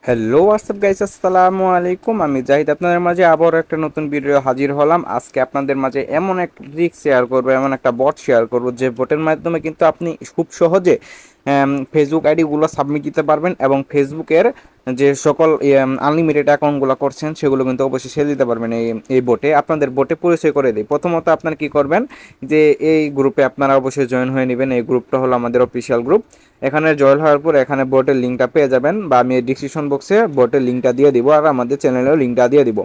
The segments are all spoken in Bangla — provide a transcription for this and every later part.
হ্যালো হোয়াটসঅ্যাপ গাইস, আসসালামু আলাইকুম। আমি জাহিদ আপনাদের মাঝে আবার একটা নতুন ভিডিও হাজির হলাম। আজকে আপনাদের মাঝে এমন এক ট্রিক শেয়ার করব, এমন একটা বট শেয়ার করব যে বটের মাধ্যমে কিন্তু আপনি খুব সহজে ফেসবুক আইডিগুলো সাবমিট দিতে পারবেন এবং ফেসবুকের যে সকল আনলিমিটেড অ্যাকাউন্টগুলো করছেন সেগুলো কিন্তু অবশ্যই সেরে দিতে পারবেন এই বোটে। আপনাদের বোটে পরিচয় করে দিই। প্রথমত আপনারা কি করবেন, যে এই গ্রুপে আপনারা অবশ্যই জয়েন হয়ে নেবেন। এই গ্রুপটা হলো আমাদের অফিসিয়াল গ্রুপ। এখানে জয়েন হওয়ার পর এখানে বোটের লিঙ্কটা পেয়ে যাবেন, বা আমি ডিসক্রিপশন বক্সে বোটের লিঙ্কটা দিয়ে দিব আর আমাদের চ্যানেলেও লিঙ্কটা দিয়ে দিব।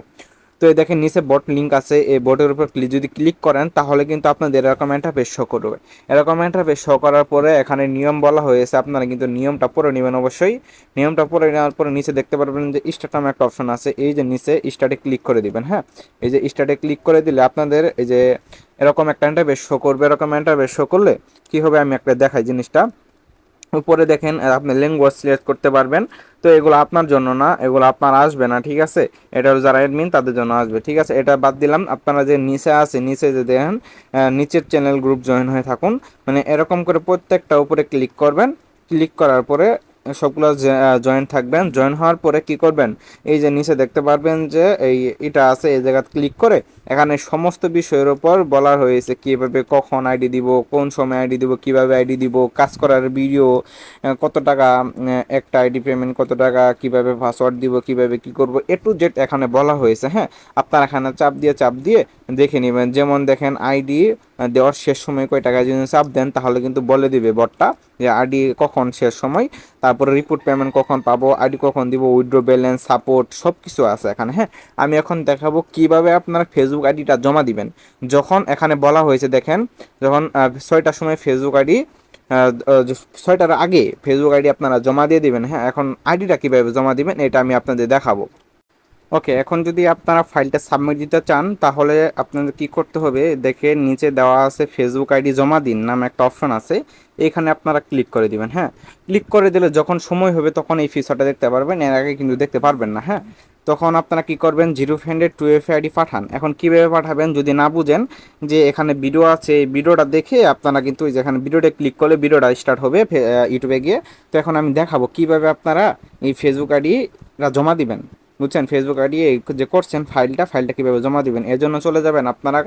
তো এই দেখেন নিচে বট লিঙ্ক আছে, এই বোটের উপর যদি ক্লিক করেন তাহলে কিন্তু আপনাদের এরকম ইন্টারফেস শো করবে। এরকম ইন্টারফেস শো করার পরে এখানে নিয়ম বলা হয়েছে, আপনারা কিন্তু নিয়মটা পড়ে নেবেন অবশ্যই। নিয়মটা পড়ে নেওয়ার পরে নিচে দেখতে পারবেন যে স্টার্ট নামে একটা অপশন আছে, এই যে নিচে স্টার্টে ক্লিক করে দিবেন। হ্যাঁ, এই যে স্টার্টে ক্লিক করে দিলে আপনাদের এই যে এরকম একটা ইন্টারফেস শো করবে। এরকম ইন্টারফেস শো করলে কি হবে আমি একটা দেখাই জিনিসটা। উপরে দেখেন আপনি ল্যাঙ্গুয়েজ সিলেক্ট করতে পারবেন। তো এগুলো আপনার জন্য না, এগুলো আপনার আসবে না, ঠিক আছে। এটা হলো যারা অ্যাডমিন তাদের জন্য আসবে, ঠিক আছে। এটা বাদ দিলাম। আপনারা যে নিচে আছে, নিচে যে দেখেন নিচের চ্যানেল গ্রুপ জয়েন হয়ে থাকুন, মানে এরকম করে প্রত্যেকটা উপরে ক্লিক করবেন। ক্লিক করার পরে সবগুলো জয়েন থাকবেন। জয়েন হওয়ার পরে কি করবেন, এই যে নিচে দেখতে পারবেন যে এটা আছে, এই জায়গা ক্লিক করে এখানে সমস্ত বিষয়ের উপর বলা হয়েছে কিভাবে কখন আইডি দিব, কোন সময় আইডি দিব, কিভাবে আইডি দিব, কাজ করার ভিডিও, কত টাকা একটা আইডি পেমেন্ট, কত টাকা, কিভাবে পাসওয়ার্ড দিব, কিভাবে কি করব, এ টু জেড এখানে বলা হয়েছে। হ্যাঁ, আপনারা এখানে চাপ দিয়ে দেখে নেবেন। যেমন দেখেন আইডি দেওয়ার শেষ সময় কয় টাকা যদি চাপ দেন তাহলে কিন্তু বলে দিবে বটটা যে আইডি কখন শেষ সময়, তারপরে রিপোর্ট পেমেন্ট কখন পাবো, আইডি কখন দিব, উইথড্র ব্যালেন্স, সাপোর্ট সব কিছু আছে এখানে। হ্যাঁ, আমি এখন দেখাবো কিভাবে আপনারা ফেসবুক আইডিটা জমা দিবেন। যখন এখানে বলা হয়েছে দেখেন, যখন 6টার সময় ফেসবুক আইডি, 6টার আগে ফেসবুক আইডি আপনারা জমা দিয়ে দিবেন। হ্যাঁ, এখন আইডিটা কীভাবে জমা দিবেন এটা আমি আপনাদের দেখাবো। ওকে, এখন যদি আপনারা ফাইলটা সাবমিট দিতে চান তাহলে আপনাদের কি করতে হবে, দেখে নিচে দেওয়া আছে ফেসবুক আইডি জমা দিন নামে একটা অপশন আছে, এখানে আপনারা ক্লিক করে দিবেন। হ্যাঁ, ক্লিক করে দিলে যখন সময় হবে তখন এই ফিচারটা দেখতে পারবেন, এর আগে কিন্তু দেখতে পারবেন না। হ্যাঁ, তখন আপনারা কি করবেন, 0 ফ্রেন্ডের 2FA আইডি পাঠান। এখন কীভাবে পাঠাবেন যদি না বুঝেন, যে এখানে ভিডিও আছে, এই ভিডিওটা দেখে আপনারা কিন্তু যেখানে ভিডিওটা ক্লিক করলে ভিডিওটা স্টার্ট হবে ইউটিউবে গিয়ে। তো এখন আমি দেখাবো কিভাবে আপনারা এই ফেসবুক আইডিটা জমা দিবেন। বুঝছেন, ফেসবুক আইডি যে করছেন ফাইলটা কীভাবে জমা দিবেন, এর জন্য চলে যাবেন আপনারা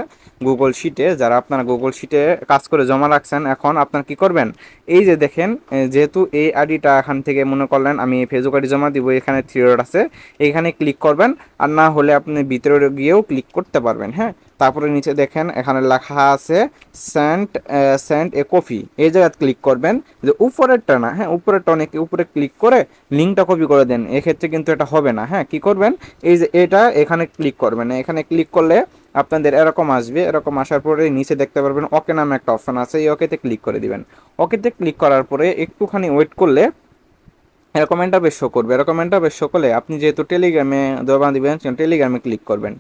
গুগল শিটে। যারা আপনারা গুগল শিটে কাজ করে জমা রাখছেন, এখন আপনারা কি করবেন, এই যে দেখেন যেহেতু এই আইডিটা এখান থেকে মনে করলেন আমি ফেসবুক আইডি জমা দিব, এখানে 3 ডট আছে, এইখানে ক্লিক করবেন। আর না হলে আপনি ভিতরে গিয়েও ক্লিক করতে পারবেন। হ্যাঁ, তারপরে নিচে দেখেন এখানে লেখা আছে সেন্ট সেন্ট এ কপি, এই জায়গায় ক্লিক করবেন। যে উপরেরটা না, হ্যাঁ উপরেরটা, অনেকে উপরে ক্লিক করে লিঙ্কটা কপি করে দেন, এক্ষেত্রে কিন্তু এটা হবে না। হ্যাঁ, কি করবেন, এই যে এটা এখানে ক্লিক করবেন। এখানে ক্লিক করলে আপনাদের এরকম আসবে। এরকম আসার পরে নিচে দেখতে পারবেন ওকে নামে একটা অপশন আছে, এই ওকেতে ক্লিক করে দিবেন। ওকেতে ক্লিক করার পরে একটুখানি ওয়েট করলে এরকম ইন্টারফেস শো করবে। এরকম ইন্টারফেস শো করলে আপনি যেহেতু টেলিগ্রামে জমা দিবেন, টেলিগ্রামে ক্লিক করবেন।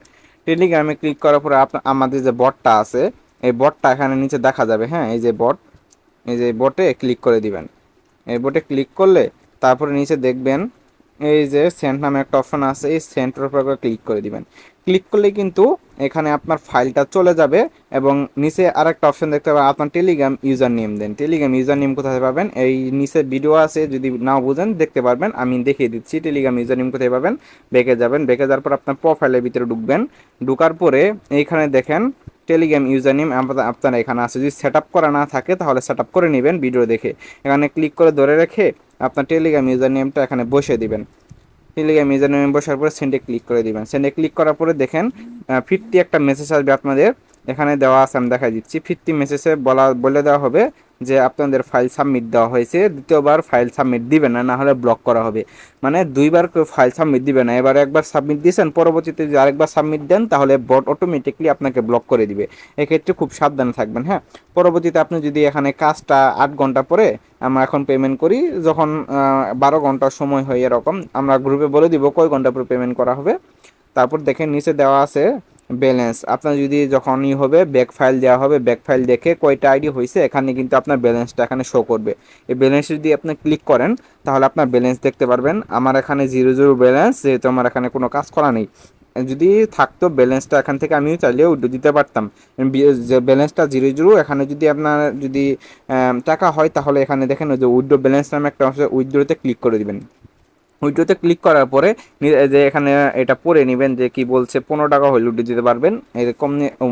টেলিগ্রামে ক্লিক করার পরে আমাদের যে বটটা আছে, এই বটটা এখানে নিচে দেখা যাবে। হ্যাঁ, এই যে বট, এই যে বটে ক্লিক করে দিবেন। এই বটে ক্লিক করলে তারপরে নিচে দেখবেন এই যে সেন্ড নামে একটা অপশন আছে, এই সেন্টার উপর ক্লিক করে দিবেন। ক্লিক করলে কিন্তু এখানে আপনার ফাইলটা চলে যাবে এবং নিচে আরেকটা অপশন দেখতে পাবেন, আপনার টেলিগ্রাম ইউজার নেম দেন। টেলিগ্রাম ইউজার নেম কোথায় পাবেন, এই নিচে ভিডিও আছে, যদি নাও বুঝেন দেখতে পারবেন, আমি দেখিয়ে দিচ্ছি। টেলিগ্রাম ইউজার নেম কোথায় পাবেন, বেঁকে যাবেন, বেঁকে যাওয়ার পর আপনার প্রোফাইলের ভিতরে ঢুকবেন। ঢুকার পরে এইখানে দেখেন টেলিগ্রাম ইউজার নেম আপনারা এখানে আছে, যদি সেট আপ করা না থাকে তাহলে সেট আপ করে নেবেন ভিডিও দেখে। এখানে ক্লিক করে ধরে রেখে আপনার টেলিগ্রাম ইউজার নেমটা এখানে বসিয়ে দিবেন। টেলিগ্রাম ইউজার নেমে বসার পরে সেন্ডে ক্লিক করে দিবেন। সেন্ডে ক্লিক করার পরে দেখেন 50 একটা মেসেজ আসবে আপনাদের, এখানে দেওয়া আছে, আমি দেখা দিচ্ছি। 50 মেসেজে বলে দেওয়া হবে যে আপনাদের ফাইল সাবমিট দেওয়া হয়েছে, দ্বিতীয়বার ফাইল সাবমিট দিবে না, না হলে ব্লক করা হবে। মানে দুইবার ফাইল সাবমিট দিবে না, এবার একবার সাবমিট দিয়েছেন, পরবর্তীতে যদি আরেকবার সাবমিট দেন তাহলে বট অটোমেটিকলি আপনাকে ব্লক করে দিবে। এক্ষেত্রে খুব সাবধানে থাকবেন। হ্যাঁ, পরবর্তীতে আপনি যদি এখানে কাজটা 8 ঘন্টা পরে আমরা এখন পেমেন্ট করি, যখন 12 ঘন্টা সময় হয় এরকম, আমরা গ্রুপে বলে দিব কয় ঘন্টা পরে পেমেন্ট করা হবে। তারপর দেখেন নিচে দেওয়া আছে ব্যালেন্স। আপনার যদি যখনই হবে ব্যাক ফাইল দেওয়া হবে, ব্যাক ফাইল দেখে কয়টা আইডি হয়েছে এখানে কিন্তু আপনার ব্যালেন্সটা এখানে শো করবে। এই ব্যালেন্স যদি আপনি ক্লিক করেন তাহলে আপনার ব্যালেন্স দেখতে পারবেন। আমার এখানে 0 ব্যালেন্স, যেহেতু আমার এখানে কোনো কাজ করা নেই। যদি থাকতো ব্যালেন্সটা এখান থেকে আমিও চাইলেও উইথড্র দিতে পারতাম। যে ব্যালেন্সটা 0 এখানে যদি আপনার যদি টাকা হয় তাহলে এখানে দেখেন ওই যে উইথড্র ব্যালেন্স নামে একটা অপশন, উইথড্রতে ক্লিক করে দিবেন। উইড্রোতে ক্লিক করার পরে যে এখানে এটা পড়ে নেবেন যে কি বলছে, 15 টাকা হলে উইড্রো দিতে পারবেন, এরকম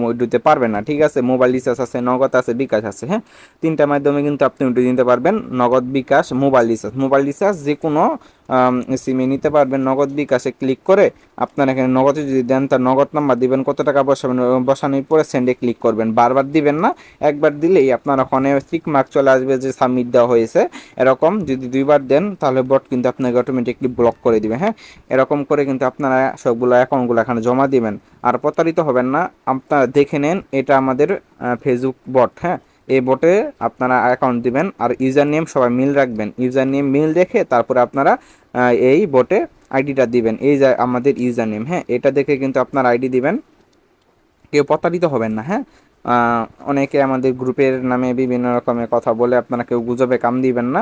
উইড্রো দিতে পারবেন না। ঠিক আছে, মোবাইল রিচার্জ আছে, নগদ আছে, বিকাশ আছে। হ্যাঁ, তিনটার মাধ্যমে কিন্তু আপনি উইড্রো দিতে পারবেন, নগদ, বিকাশ, মোবাইল রিচার্জ। মোবাইল রিচার্জ যে কোনো সিমে নিতে পারবেন। নগদ বিকাশে ক্লিক করে আপনার এখানে নগদে যদি দেন তার নগদ নাম্বার দিবেন, কত টাকা বসাবেন, বসানোর পরে সেন্ডে ক্লিক করবেন। বারবার দিবেন না, একবার দিলেই আপনার ওখানে টিক মার্ক চলে আসবে যে সাবমিট দেওয়া হয়েছে। এরকম যদি দুইবার দেন তাহলে বট কিন্তু আপনাকে অটোমেটিকলি ব্লক করে দিবে। হ্যাঁ, এরকম করে কিন্তু আপনারা সবগুলো অ্যাকাউন্টগুলো এখানে জমা দিবেন। আর প্রতারিত হবেন না, আপনারা দেখে নেন এটা আমাদের ফেসবুক বট। হ্যাঁ, এই বটে আপনারা অ্যাকাউন্ট দিবেন আর ইউজার নেম সবাই মিল রাখবেন। ইউজার নেম মিল রেখে তারপরে আপনারা এই বটে আইডিটা দিবেন, এই যে আমাদের ইউজার নেম। হ্যাঁ, এটা দেখে কিন্তু আপনার আইডি দিবেন, কেউ প্রতারিত হবেন না। হ্যাঁ, অনেকে আমাদের গ্রুপের নামে বিভিন্ন রকমের কথা বলে, আপনারা কেউ গুজবে কাম দিবেন না।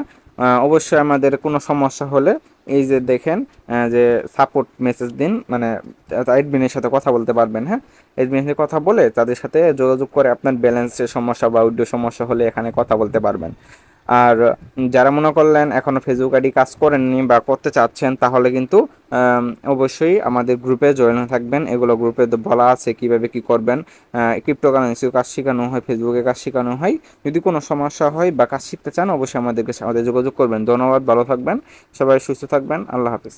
অবশ্যই আমাদের কোনো সমস্যা হলে এই যে দেখেন যে সাপোর্ট মেসেজ দিন, মানে অ্যাডমিনের সাথে কথা বলতে পারবেন। হ্যাঁ, অ্যাডমিনের সাথে কথা বলে তাদের সাথে যোগাযোগ করে আপনার ব্যালেন্সের সমস্যা বা উইড্রো সমস্যা হলে এখানে কথা বলতে পারবেন। আর যারা মনে করলেন এখনও ফেসবুক আইডি কাজ করেননি বা করতে চাচ্ছেন, তাহলে কিন্তু অবশ্যই আমাদের গ্রুপে জয়েন হয়ে থাকবেন। এগুলো গ্রুপে বলা আছে কীভাবে কী করবেন। ক্রিপ্টোকারেন্সির কাজ শেখানো হয়, ফেসবুকে কাজ শেখানো হয়। যদি কোনো সমস্যা হয় বা কাজ শিখতে চান অবশ্যই আমাদের যোগাযোগ করবেন। ধন্যবাদ, ভালো থাকবেন, সবাই সুস্থ থাকবেন, আল্লাহ হাফিজ।